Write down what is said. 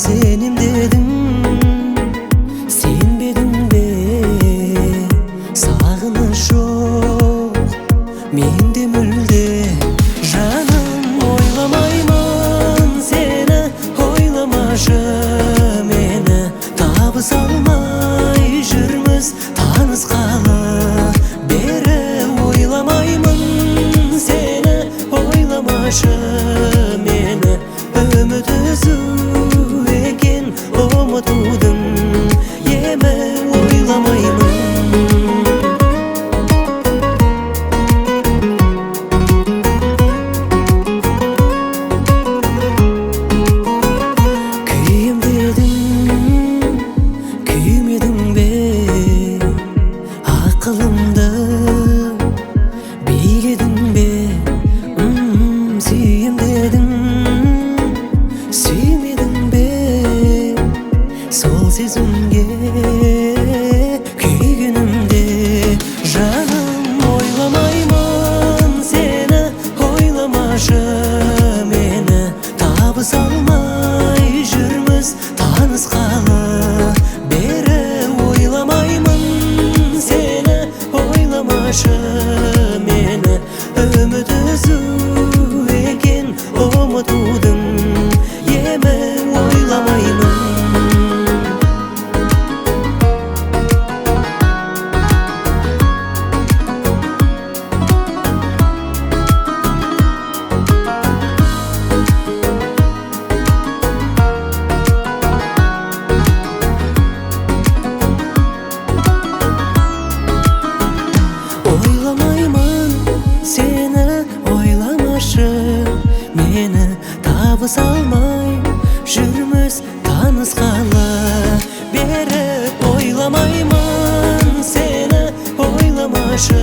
Senim dedim, senbedin be. Sağыныш yok mende mülde. Жаным, ойламаймын сені, ойламашы мені. Табыса алмай жүрміз танысқалы бері. Ойламаймын сені, ойламашы мені. Үміт үзу екен ұмытудың емі. Ойламаймын. Күйем дедің, күймедің бе? Ақылымды биледің бе? Сүйем дедің, сүймедің бе? Сол сезімге күйгенімде. Жаным, ойламаймын сені, ойламашы мені. Табыса алмай жүрміз танысқалы бері. Ойламаймын сені, ойламашы мені. Үміт үзу екен ұмытудың емі. Ойламаймын. Ойламаймын сені, ойламашы мені. Табыса алмай жүрміз танысқалы бері. Ойламаймын сені, ойламашы